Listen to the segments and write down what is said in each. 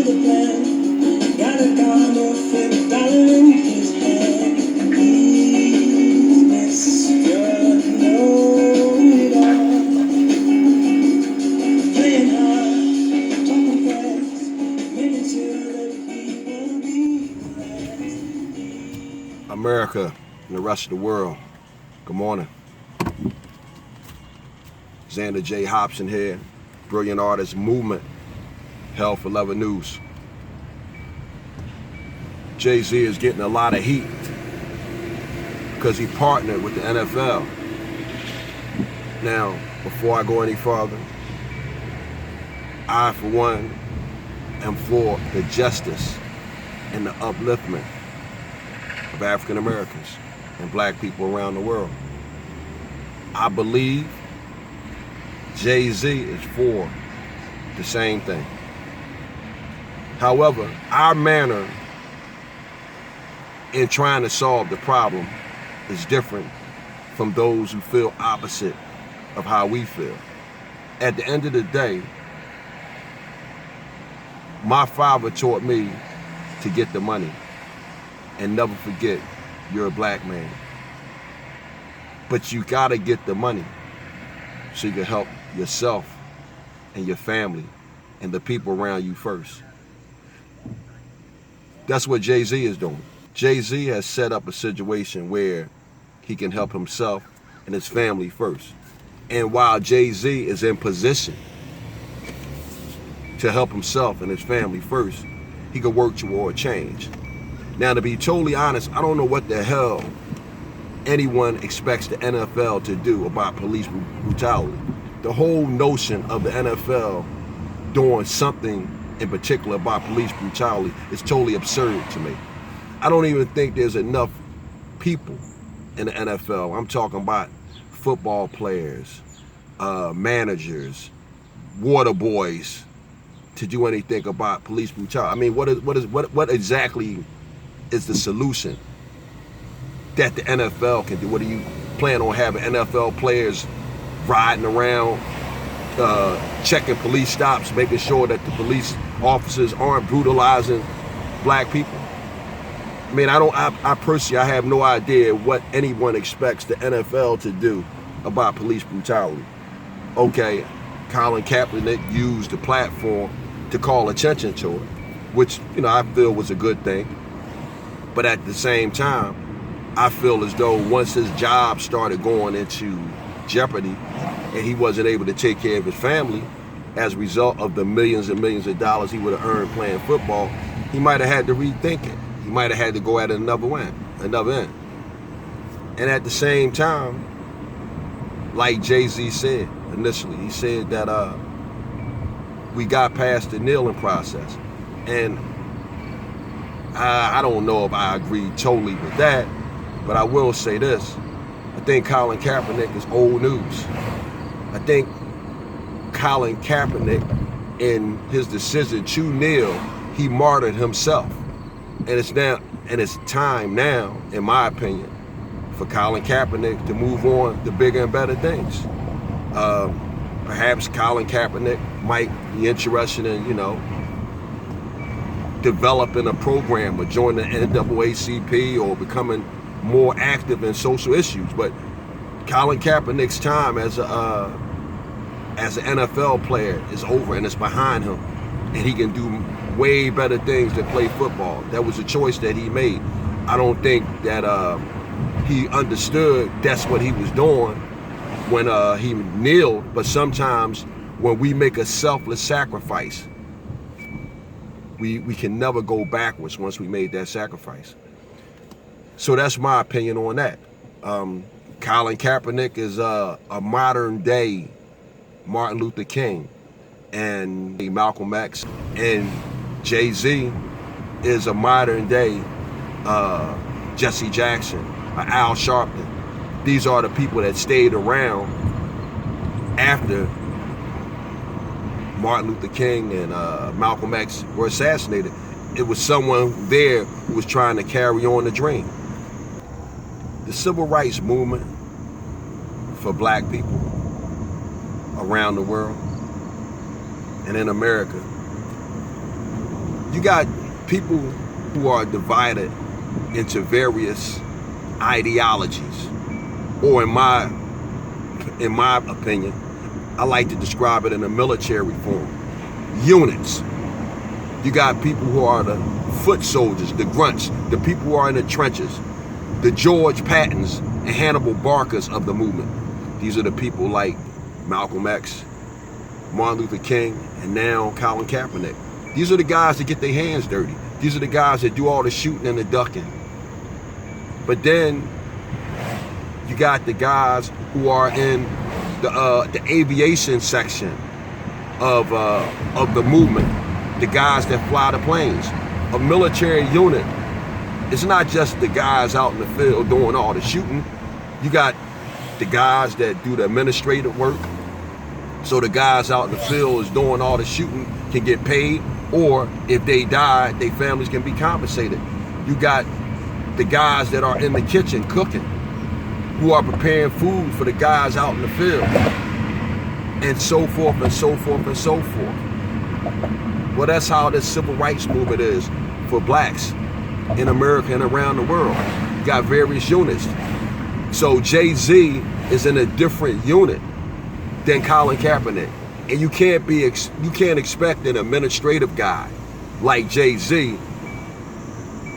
the plan. Got a dollar, $50 in his hand. He's Mr. Know-it-all. Playing hard, talking fast, making sure that he won't be last. America and the rest of the world, good morning. Xander J. Hobson here, Brilliant Artist Movement, Hell for Leather News. Jay-Z is getting a lot of heat because he partnered with the NFL. Now, before I go any further, I, for one, am for the justice and the upliftment of African Americans and black people around the world. I believe Jay-Z is for the same thing. However, our manner in trying to solve the problem is different from those who feel opposite of how we feel. At the end of the day, my father taught me to get the money and never forget you're a black man. But you gotta get the money so you can help yourself and your family and the people around you first. That's what Jay-Z is doing. Jay-Z has set up a situation where he can help himself and his family first. And while Jay-Z is in position to help himself and his family first, he can work toward change. Now, to be totally honest, I don't know what the hell anyone expects the NFL to do about police brutality. The whole notion of the NFL doing something in particular about police brutality is totally absurd to me. I don't even think there's enough people in the NFL. I'm talking about football players, managers, water boys, to do anything about police brutality. I mean, what exactly is the solution that the NFL can do? What do you plan on having NFL players riding around, checking police stops, making sure that the police officers aren't brutalizing black people? I mean, I personally have no idea what anyone expects the NFL to do about police brutality. Okay, Colin Kaepernick used the platform to call attention to it, which, I feel was a good thing. But at the same time, I feel as though once his job started going into jeopardy and he wasn't able to take care of his family as a result of the millions and millions of dollars he would have earned playing football, he might have had to rethink it. He might have had to go at it another end. And at the same time, like Jay-Z said initially, he said that we got past the kneeling process. And I don't know if I agree totally with that, but I will say this. I think Colin Kaepernick is old news. I think Colin Kaepernick, in his decision to kneel, he martyred himself. And it's time now, in my opinion, for Colin Kaepernick to move on to bigger and better things. Perhaps Colin Kaepernick might be interested in, developing a program or joining the NAACP or becoming more active in social issues. But Colin Kaepernick's time as an NFL player is over and it's behind him. And he can do way better things than play football. That was a choice that he made. I don't think that he understood that's what he was doing when he kneeled. But sometimes when we make a selfless sacrifice, we can never go backwards once we made that sacrifice. So that's my opinion on that. Colin Kaepernick is a modern day Martin Luther King and Malcolm X, and Jay-Z is a modern day Jesse Jackson, Al Sharpton. These are the people that stayed around after Martin Luther King and Malcolm X were assassinated. It was someone there who was trying to carry on the dream. The civil rights movement for black people around the world and in America you got people who are divided into various ideologies, or in my opinion, I like to describe it in a military form, units. You got people who are the foot soldiers, the grunts, the people who are in the trenches, the George Pattons and Hannibal Barkers of the movement. These are the people like Malcolm X, Martin Luther King, and now Colin Kaepernick. These are the guys that get their hands dirty. These are the guys that do all the shooting and the ducking. But then you got the guys who are in the aviation section of the movement, the guys that fly the planes. A military unit, it's not just the guys out in the field doing all the shooting. You got the guys that do the administrative work. So the guys out in the field is doing all the shooting can get paid, or if they die, their families can be compensated. You got the guys that are in the kitchen cooking, who are preparing food for the guys out in the field, and so forth and so forth and so forth. Well, that's how this civil rights movement is for blacks in America and around the world. You got various units. So Jay-Z is in a different unit than Colin Kaepernick. And you can't expect an administrative guy like Jay-Z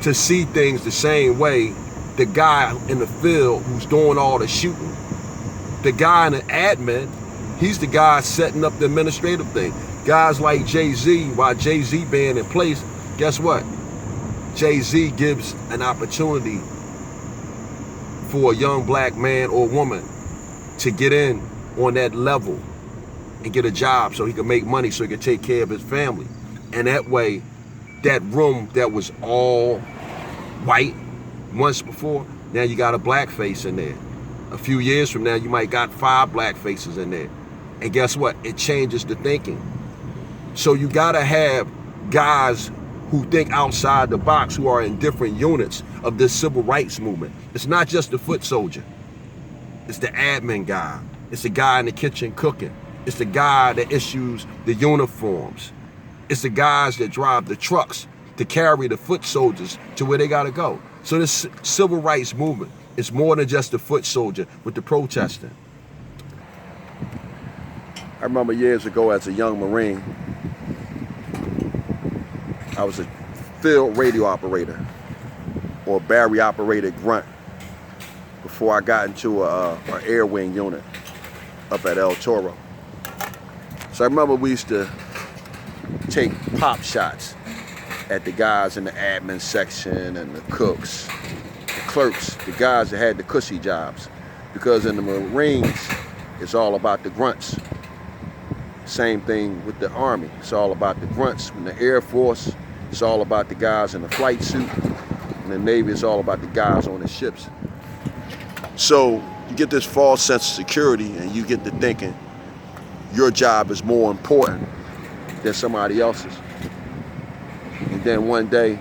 to see things the same way the guy in the field who's doing all the shooting. The guy in the admin, he's the guy setting up the administrative thing. Guys like Jay-Z, while Jay-Z being in place, guess what? Jay-Z gives an opportunity for a young black man or woman to get in on that level and get a job so he can make money, so he can take care of his family. And that way, that room that was all white once before, now you got a black face in there. A few years from now, you might got 5 black faces in there. And guess what? It changes the thinking. So you gotta have guys who think outside the box, who are in different units of this civil rights movement. It's not just the foot soldier. It's the admin guy. It's the guy in the kitchen cooking. It's the guy that issues the uniforms. It's the guys that drive the trucks to carry the foot soldiers to where they gotta go. So this civil rights movement is more than just the foot soldier with the protesting. I remember years ago as a young Marine, I was a field radio operator or Barry operated grunt before I got into an air wing unit up at El Toro. So I remember we used to take pop shots at the guys in the admin section and the cooks, the clerks, the guys that had the cushy jobs. Because in the Marines, it's all about the grunts. Same thing with the Army. It's all about the grunts. In the Air Force, it's all about the guys in the flight suit. In the Navy, it's all about the guys on the ships. So you get this false sense of security and you get to thinking your job is more important than somebody else's. And then one day,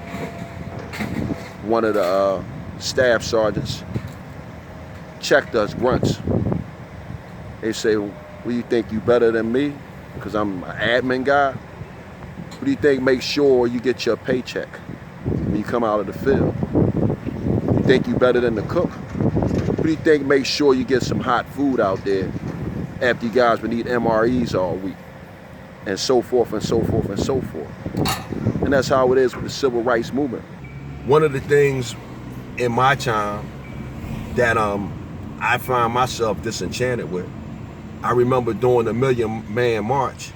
one of the staff sergeants checked us grunts. They say, "What do you think, you better than me? Because I'm an admin guy? What do you think makes sure you get your paycheck when you come out of the field? You think you better than the cook? What do you think makes sure you get some hot food out there after you guys been eating MREs all week?" And so forth and so forth and so forth. And that's how it is with the civil rights movement. One of the things in my time that I find myself disenchanted with, I remember during the Million Man March,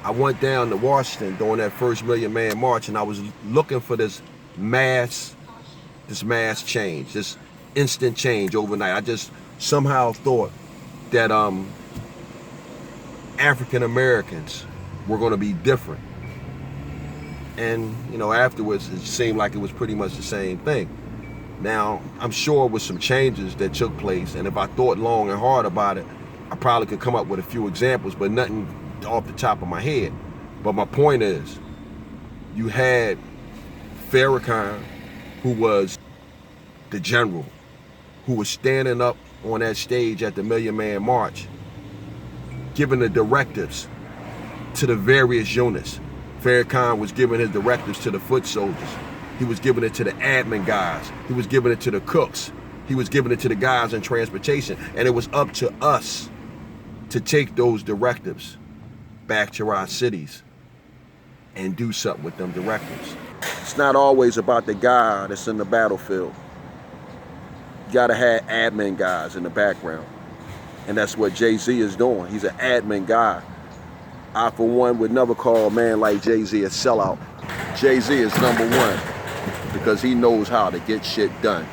I went down to Washington during that first Million Man March, and I was looking for this mass change, this instant change overnight. I just somehow thought that African Americans were going to be different. And, you know, afterwards, it seemed like it was pretty much the same thing. Now, I'm sure with some changes that took place, and if I thought long and hard about it, I probably could come up with a few examples, but nothing off the top of my head. But my point is, you had Farrakhan, who was the general, who was standing up on that stage at the Million Man March, giving the directives to the various units. Farrakhan was giving his directives to the foot soldiers. He was giving it to the admin guys. He was giving it to the cooks. He was giving it to the guys in transportation. And it was up to us to take those directives back to our cities and do something with them directives. It's not always about the guy that's in the battlefield. You gotta have admin guys in the background. And that's what Jay-Z is doing. He's an admin guy. I, for one, would never call a man like Jay-Z a sellout. Jay-Z is number one because he knows how to get shit done.